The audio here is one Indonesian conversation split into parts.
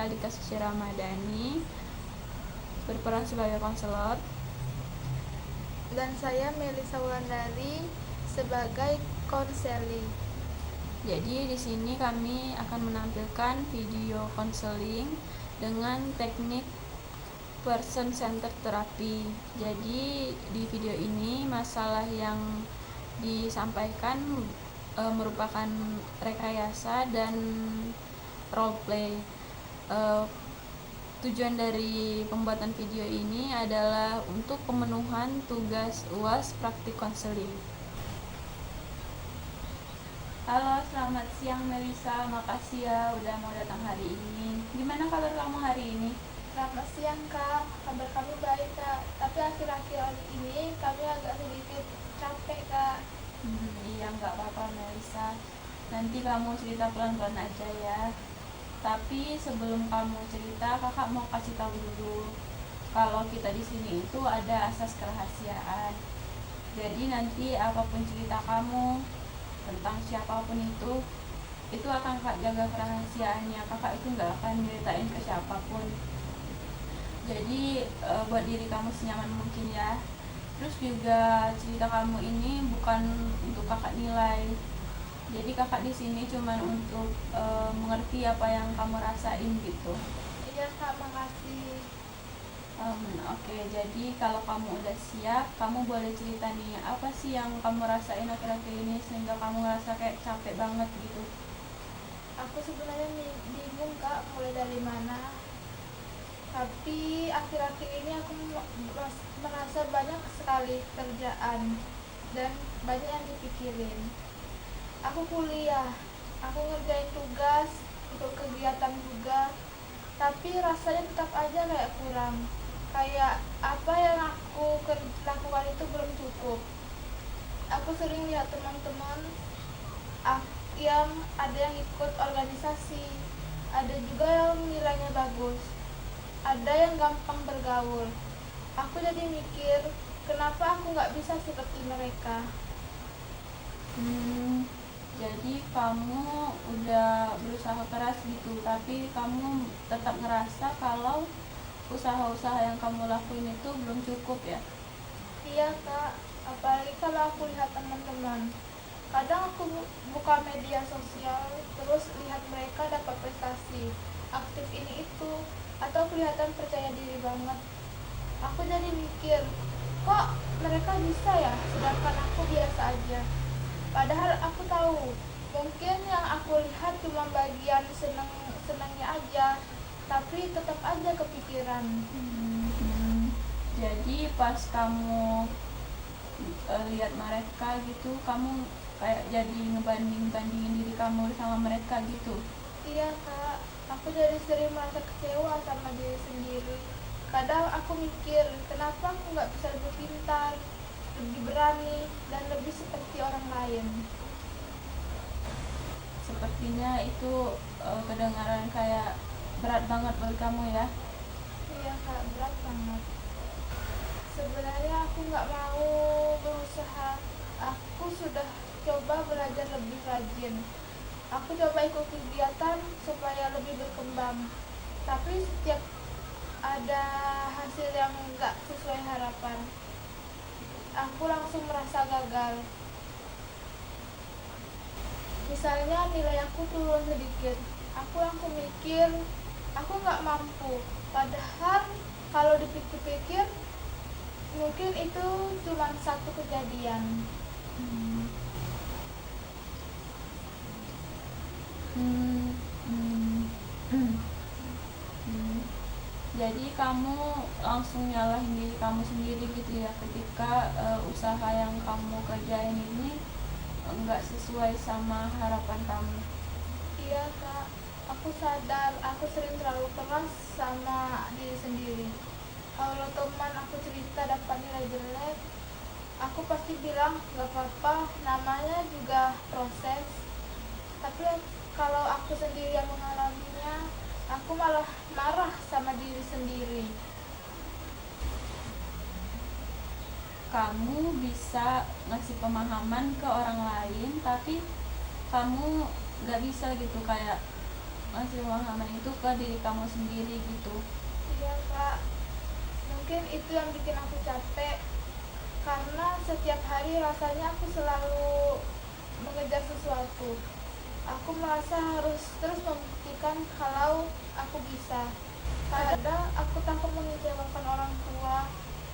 saya Alika Suci Ramadhani, berperan sebagai konselor. Dan saya Melisa Wulandari sebagai konseling. Jadi di sini kami akan menampilkan video konseling dengan teknik person centered therapy. Jadi di video ini masalah yang disampaikan merupakan rekayasa dan role play. Tujuan dari pembuatan video ini adalah untuk pemenuhan tugas UAS praktik konseling. Halo, selamat siang Melisa. Makasih ya udah mau datang hari ini. Gimana kabar kamu hari ini? Selamat siang Kak, kabar kami baik Kak. Tapi akhir-akhir ini kami agak sedikit capek Kak. Iya, nggak apa-apa Melisa. Nanti kamu cerita pelan-pelan aja ya. Tapi sebelum kamu cerita, kakak mau kasih tahu dulu kalau kita di sini itu ada asas kerahasiaan. Jadi nanti apapun cerita kamu tentang siapapun itu akan kakak jaga kerahasiaannya. Kakak itu nggak akan ceritain ke siapapun. Jadi buat diri kamu senyaman mungkin ya. Terus juga cerita kamu ini bukan untuk kakak nilai. Jadi kakak di sini cuma untuk mengerti apa yang kamu rasain gitu. Iya Kak, makasih. Oke, jadi kalau kamu udah siap, kamu boleh cerita nih apa sih yang kamu rasain akhir-akhir ini sehingga kamu ngerasa kayak capek banget gitu. Aku sebenarnya bingung Kak, mulai dari mana. Tapi akhir-akhir ini aku merasa banyak sekali kerjaan dan banyak yang dipikirin. Aku kuliah, aku ngerjain tugas untuk kegiatan juga, tapi rasanya tetap aja kayak kurang. Kayak apa yang aku lakukan itu belum cukup. Aku sering lihat teman-teman yang ada yang ikut organisasi, ada juga yang nilainya bagus, ada yang gampang bergaul. Aku jadi mikir, kenapa aku nggak bisa seperti mereka? Jadi kamu udah berusaha keras gitu, tapi kamu tetap ngerasa kalau usaha-usaha yang kamu lakuin itu belum cukup ya? Iya Kak, apalagi kalau aku lihat teman-teman. Kadang aku buka media sosial, terus lihat mereka dapat prestasi, aktif ini itu, atau kelihatan percaya diri banget. Aku jadi mikir, kok mereka bisa ya, sedangkan aku biasa aja. Padahal aku tahu, mungkin yang aku lihat cuma bagian senangnya aja, tapi tetap aja kepikiran. Jadi pas kamu lihat mereka gitu, kamu kayak jadi ngebandingin diri kamu sama mereka gitu. Iya Kak, aku jadi sering merasa kecewa sama diri sendiri. Kadang aku mikir, kenapa aku nggak bisa lebih pintar, lebih berani, dan lebih seperti orang lain. Sepertinya itu kedengaran kayak berat banget buat kamu ya. Iya Kak, berat banget. Sebenarnya aku nggak mau berusaha. Aku sudah coba belajar lebih rajin. Aku coba ikut kegiatan supaya lebih berkembang. Tapi setiap ada hasil yang nggak sesuai harapan, aku langsung merasa gagal. Misalnya nilai aku turun sedikit, aku langsung mikir aku nggak mampu. Padahal kalau dipikir-pikir mungkin itu cuma satu kejadian. Jadi kamu langsung nyalahin diri kamu sendiri gitu ya ketika usaha yang kamu kerjain ini nggak sesuai sama harapan kamu. Iya Kak, aku sadar aku sering terlalu keras sama diri sendiri. Kalau teman aku cerita dapat nilai jelek, aku pasti bilang gak apa-apa, namanya juga proses. Tapi kalau aku sendiri yang mengalaminya, aku malah marah sama diri sendiri. Kamu bisa ngasih pemahaman ke orang lain, tapi kamu nggak bisa gitu kayak ngasih pemahaman itu ke diri kamu sendiri gitu. Iya kak, mungkin itu yang bikin aku capek karena setiap hari rasanya aku selalu mengejar sesuatu. Aku merasa harus terus membuktikan kalau aku bisa. Kadang aku takut mengecewakan orang tua,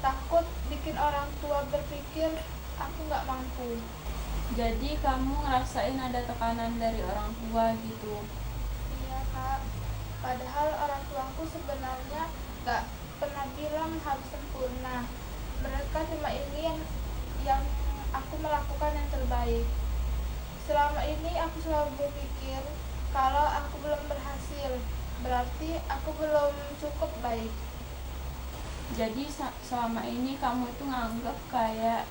takut bikin orang tua berpikir aku nggak mampu. Jadi kamu ngerasain ada tekanan dari orang tua gitu. Iya kak, padahal orang tuaku sebenarnya nggak pernah bilang harus sempurna. Mereka cuma ingin yang aku melakukan yang terbaik. Selama ini aku selalu berpikir kalau aku belum berhasil, berarti aku belum cukup baik. Jadi selama ini kamu itu nganggap kayak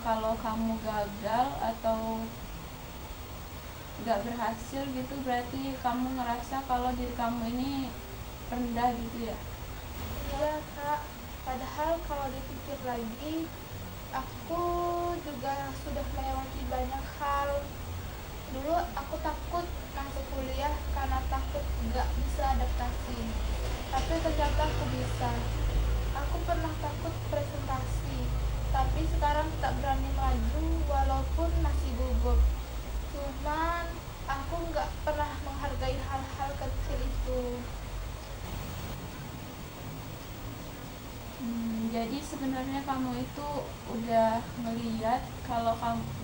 kalau kamu gagal atau nggak berhasil gitu, berarti kamu ngerasa kalau diri kamu ini rendah gitu ya. Iya kak, padahal kalau dipikir lagi, aku juga sudah melewati banyak hal. Dulu aku takut masuk kuliah karena takut nggak bisa adaptasi, tapi ternyata aku bisa. Aku pernah takut presentasi, tapi sekarang tak berani maju walaupun masih gugup. Cuman aku nggak pernah menghargai hal-hal kecil itu. Jadi sebenarnya kamu itu udah ngeliat kalau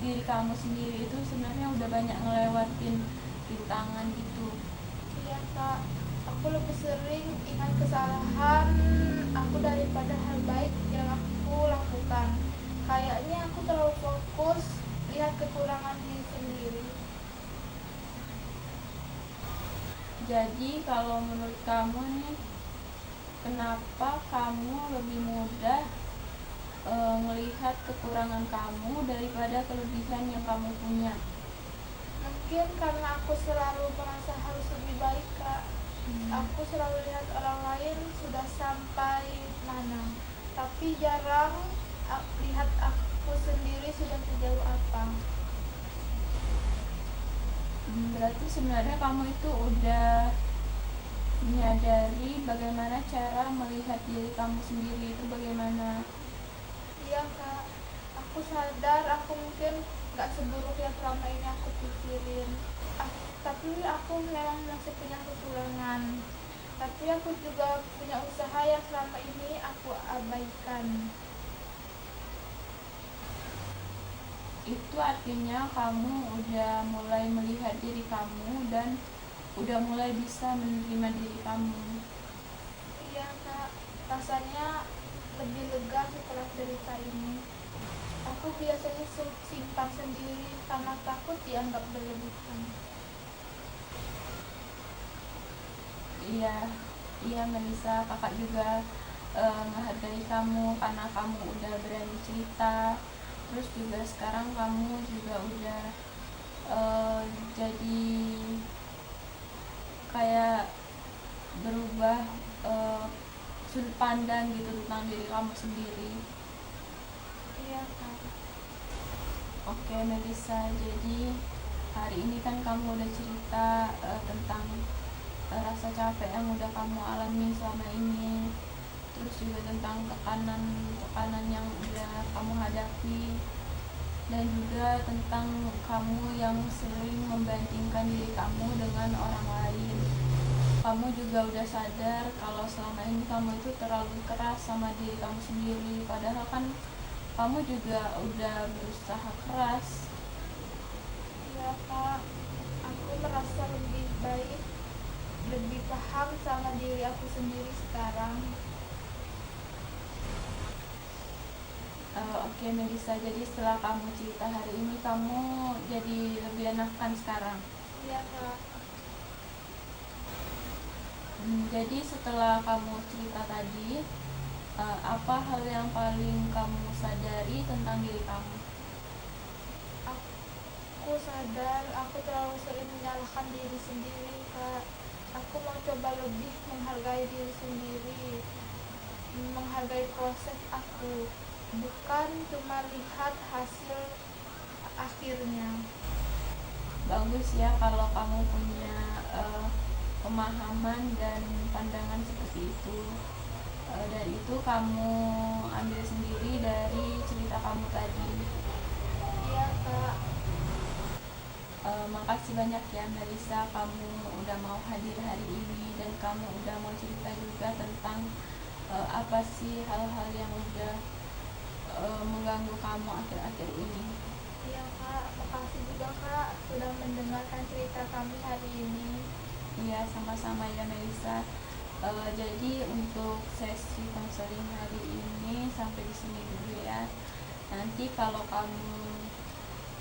diri kamu sendiri itu sebenarnya udah banyak ngelewatin rintangan gitu. Iya kak, aku lebih sering ingat kesalahan aku daripada hal baik yang aku lakukan. Kayaknya aku terlalu fokus lihat kekurangan diri sendiri. Jadi kalau menurut kamu nih, kenapa kamu lebih mudah melihat kekurangan kamu daripada kelebihan yang kamu punya? Mungkin karena aku selalu merasa harus lebih baik kak. Aku selalu lihat orang lain sudah sampai mana, tapi jarang lihat aku sendiri sudah sejauh apa. Berarti sebenarnya kamu itu udah menyadari bagaimana cara melihat diri kamu sendiri itu bagaimana. Iya kak, aku sadar aku mungkin gak seburuk yang selama ini aku pikirin. Tapi aku memang masih punya kekurangan. Tapi aku juga punya usaha yang selama ini aku abaikan. Itu artinya kamu udah mulai melihat diri kamu dan udah mulai bisa menerima diri kamu. Iya kak, rasanya lebih lega setelah cerita ini. Aku biasanya simpan sendiri karena takut dianggap berlebihan. Iya Melisa, kakak juga menghargai kamu karena kamu udah berani cerita. Terus juga sekarang kamu juga udah jadi kayak berubah sudut pandang gitu tentang diri kamu sendiri. Iya kak. Oke Melisa, jadi hari ini kan kamu udah cerita tentang rasa capek yang udah kamu alami selama ini, terus juga tentang tekanan yang udah kamu hadapi, dan juga tentang kamu yang sering membandingkan diri kamu dengan orang lain. Kamu juga udah sadar kalau selama ini kamu itu terlalu keras sama diri kamu sendiri, padahal kan kamu juga udah berusaha keras. Iya kak, aku merasa lebih baik, lebih paham sama diri aku sendiri sekarang. Oke Melisa, jadi setelah kamu cerita hari ini kamu jadi lebih enakan sekarang. Iya kak. Jadi setelah kamu cerita tadi, apa hal yang paling kamu sadari tentang diri kamu? Aku sadar aku terlalu sering menyalahkan diri sendiri kak. Aku mau coba lebih menghargai diri sendiri, menghargai proses aku, bukan cuma lihat hasil akhirnya. Bagus ya kalau kamu punya pemahaman dan pandangan seperti itu. Dan itu kamu ambil sendiri dari cerita kamu tadi. Iya kak. Makasih banyak ya Melisa, kamu udah mau hadir hari ini dan kamu udah mau cerita juga tentang apa sih hal-hal yang udah mengganggu kamu akhir-akhir ini. Iya kak, makasih juga kak sudah mendengarkan cerita kami hari ini. Iya, sama-sama ya Melisa. Jadi untuk sesi konseling hari ini sampai di sini dulu ya. Nanti kalau kamu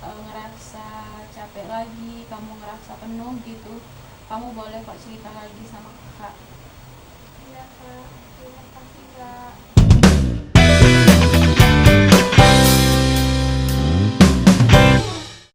ngerasa capek lagi, kamu ngerasa penuh gitu, kamu boleh kok cerita lagi sama kakak. Iya kak, terima kasih kak.